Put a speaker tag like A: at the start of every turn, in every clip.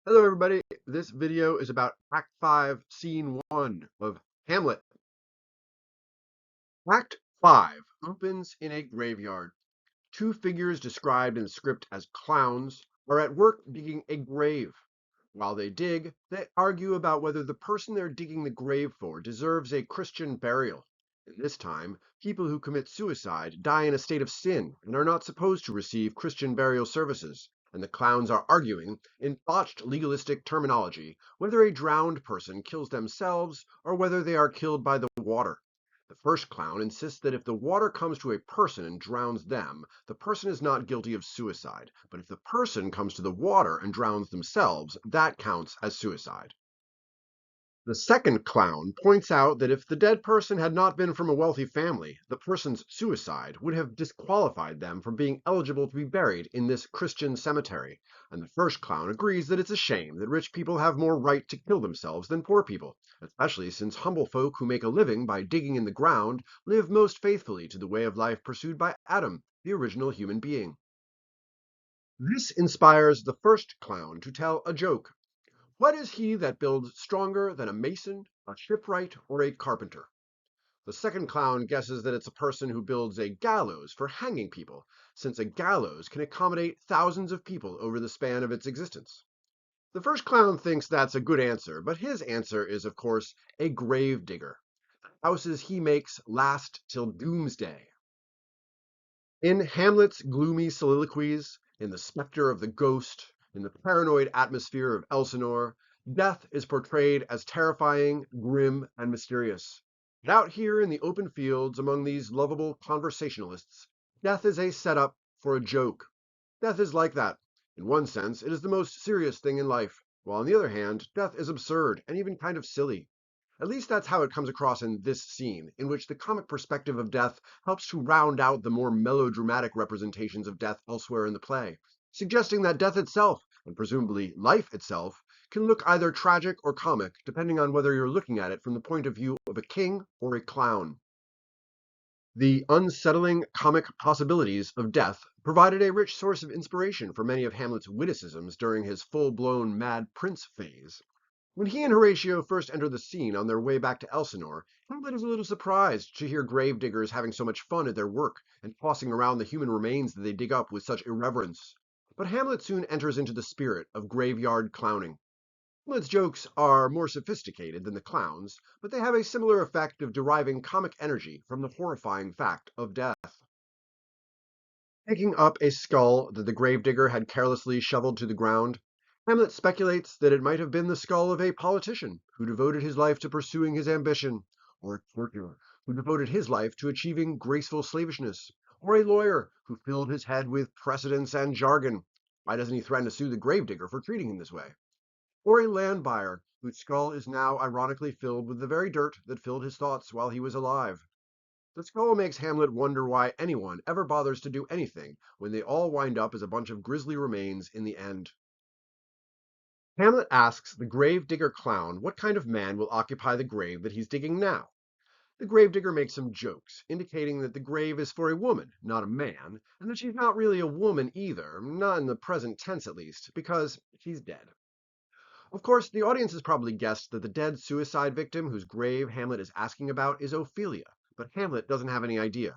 A: Hello, everybody. This video is about Act 5, Scene 1 of Hamlet. Act 5 opens in a graveyard. Two figures described in the script as clowns are at work digging a grave. While they dig, they argue about whether the person they're digging the grave for deserves a Christian burial. In this time, people who commit suicide die in a state of sin and are not supposed to receive Christian burial services, and the clowns are arguing, in botched legalistic terminology, whether a drowned person kills themselves or whether they are killed by the water. The first clown insists that if the water comes to a person and drowns them, the person is not guilty of suicide, but if the person comes to the water and drowns themselves, that counts as suicide. The second clown points out that if the dead person had not been from a wealthy family, the person's suicide would have disqualified them from being eligible to be buried in this Christian cemetery, and the first clown agrees that it's a shame that rich people have more right to kill themselves than poor people, especially since humble folk who make a living by digging in the ground live most faithfully to the way of life pursued by Adam, the original human being. This inspires the first clown to tell a joke. What is he that builds stronger than a mason, a shipwright, or a carpenter? The second clown guesses that it's a person who builds a gallows for hanging people, since a gallows can accommodate thousands of people over the span of its existence. The first clown thinks that's a good answer, but his answer is, of course, a grave digger. Houses he makes last till doomsday. In Hamlet's gloomy soliloquies, in the specter of the ghost, in the paranoid atmosphere of Elsinore, death is portrayed as terrifying, grim, and mysterious. But out here in the open fields among these lovable conversationalists, death is a setup for a joke. Death is like that. In one sense, it is the most serious thing in life, while on the other hand, death is absurd and even kind of silly. At least that's how it comes across in this scene, in which the comic perspective of death helps to round out the more melodramatic representations of death elsewhere in the play, suggesting that death itself, and presumably life itself, can look either tragic or comic, depending on whether you're looking at it from the point of view of a king or a clown. The unsettling comic possibilities of death provided a rich source of inspiration for many of Hamlet's witticisms during his full-blown Mad Prince phase. When he and Horatio first enter the scene on their way back to Elsinore, Hamlet is a little surprised to hear gravediggers having so much fun at their work and tossing around the human remains that they dig up with such irreverence. But Hamlet soon enters into the spirit of graveyard clowning. Hamlet's jokes are more sophisticated than the clowns, but they have a similar effect of deriving comic energy from the horrifying fact of death. Picking up a skull that the gravedigger had carelessly shoveled to the ground, Hamlet speculates that it might have been the skull of a politician who devoted his life to pursuing his ambition, or a courtier who devoted his life to achieving graceful slavishness, or a lawyer who filled his head with precedents and jargon. Why doesn't he threaten to sue the gravedigger for treating him this way? Or a land buyer whose skull is now ironically filled with the very dirt that filled his thoughts while he was alive. The skull makes Hamlet wonder why anyone ever bothers to do anything when they all wind up as a bunch of grisly remains in the end. Hamlet asks the grave-digger clown what kind of man will occupy the grave that he's digging now. The gravedigger makes some jokes, indicating that the grave is for a woman, not a man, and that she's not really a woman either, not in the present tense at least, because she's dead. Of course, the audience has probably guessed that the dead suicide victim whose grave Hamlet is asking about is Ophelia, but Hamlet doesn't have any idea.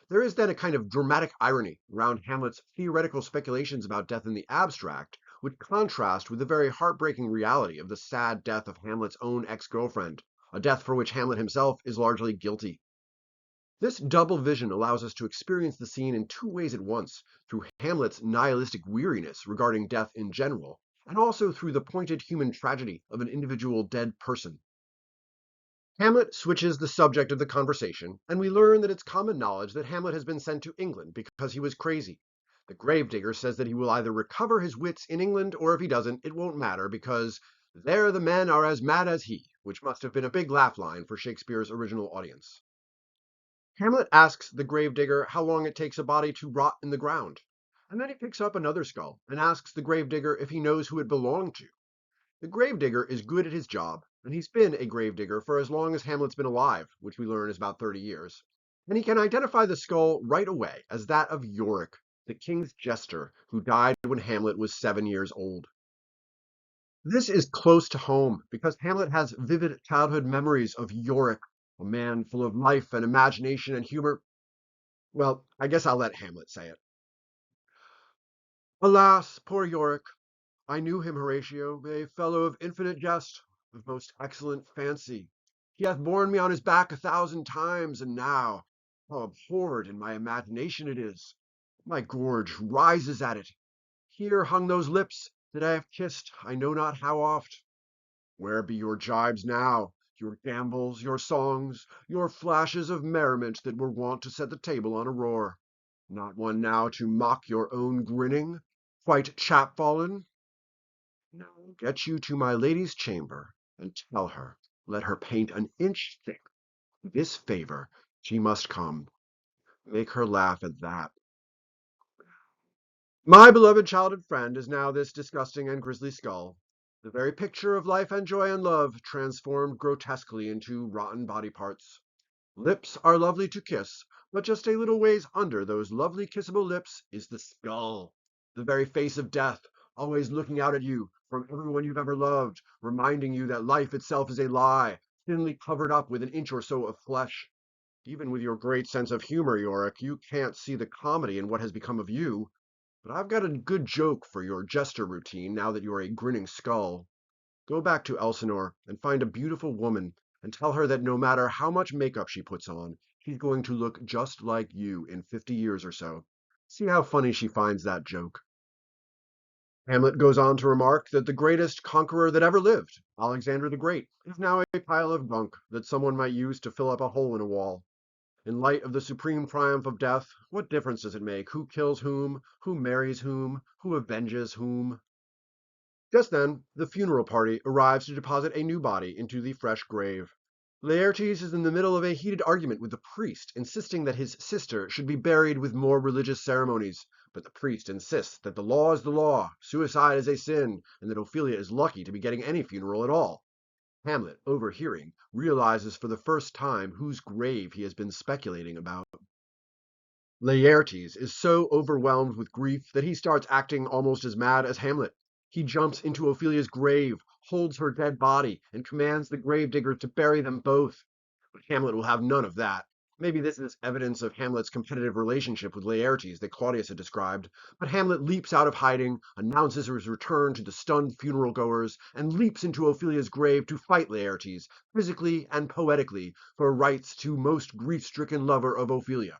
A: There is then a kind of dramatic irony around Hamlet's theoretical speculations about death in the abstract, which contrast with the very heartbreaking reality of the sad death of Hamlet's own ex-girlfriend, a death for which Hamlet himself is largely guilty. This double vision allows us to experience the scene in two ways at once, through Hamlet's nihilistic weariness regarding death in general, and also through the pointed human tragedy of an individual dead person. Hamlet switches the subject of the conversation, and we learn that it's common knowledge that Hamlet has been sent to England because he was crazy. The gravedigger says that he will either recover his wits in England, or if he doesn't, it won't matter because there the men are as mad as he, which must have been a big laugh line for Shakespeare's original audience. Hamlet asks the gravedigger how long it takes a body to rot in the ground, and then he picks up another skull and asks the gravedigger if he knows who it belonged to. The gravedigger is good at his job, and he's been a gravedigger for as long as Hamlet's been alive, which we learn is about 30 years. And he can identify the skull right away as that of Yorick, the king's jester, who died when Hamlet was 7 years old. This is close to home because Hamlet has vivid childhood memories of Yorick, a man full of life and imagination and humor. Well, I guess I'll let Hamlet say it. Alas, poor Yorick! I knew him, Horatio, a fellow of infinite jest, of most excellent fancy. He hath borne me on his back 1,000 times, and now, how abhorred in my imagination it is! My gorge rises at it. Here hung those lips that I have kissed I know not how oft. Where be your jibes now, your gambols, your songs, your flashes of merriment that were wont to set the table on a roar? Not one now to mock your own grinning, quite chapfallen? Now get you to my lady's chamber, and tell her, let her paint an inch thick. This favor she must come. Make her laugh at that. My beloved childhood friend is now this disgusting and grisly skull, the very picture of life and joy and love, transformed grotesquely into rotten body parts. Lips are lovely to kiss, but just a little ways under those lovely kissable lips is the skull, the very face of death, always looking out at you from everyone you've ever loved, reminding you that life itself is a lie, thinly covered up with an inch or so of flesh. Even with your great sense of humor, Yorick, you can't see the comedy in what has become of you. But I've got a good joke for your jester routine now that you're a grinning skull. Go back to Elsinore and find a beautiful woman and tell her that no matter how much makeup she puts on, she's going to look just like you in 50 years or so. See how funny she finds that joke. Hamlet goes on to remark that the greatest conqueror that ever lived, Alexander the Great, is now a pile of gunk that someone might use to fill up a hole in a wall. In light of the supreme triumph of death, what difference does it make who kills who marries who avenges whom? Just then, the funeral party arrives to deposit a new body into the fresh grave. Laertes is in the middle of a heated argument with the priest, insisting that his sister should be buried with more religious ceremonies. But the priest insists that the law is the law, suicide is a sin, and that Ophelia is lucky to be getting any funeral at all. Hamlet, overhearing, realizes for the first time whose grave he has been speculating about. Laertes is so overwhelmed with grief that he starts acting almost as mad as Hamlet. He jumps into Ophelia's grave, holds her dead body, and commands the gravedigger to bury them both. But Hamlet will have none of that. Maybe this is evidence of Hamlet's competitive relationship with Laertes that Claudius had described, but Hamlet leaps out of hiding, announces his return to the stunned funeral goers, and leaps into Ophelia's grave to fight Laertes, physically and poetically, for rights to most grief-stricken lover of Ophelia.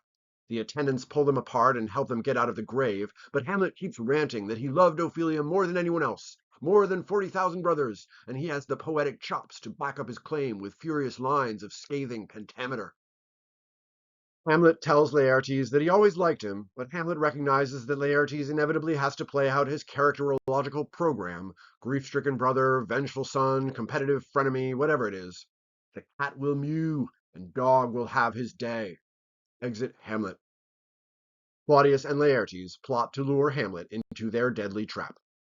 A: The attendants pull them apart and help them get out of the grave, but Hamlet keeps ranting that he loved Ophelia more than anyone else, more than 40,000 brothers, and he has the poetic chops to back up his claim with furious lines of scathing pentameter. Hamlet tells Laertes that he always liked him, but Hamlet recognizes that Laertes inevitably has to play out his characterological program, grief-stricken brother, vengeful son, competitive frenemy, whatever it is. The cat will mew, and dog will have his day. Exit Hamlet. Claudius and Laertes plot to lure Hamlet into their deadly trap.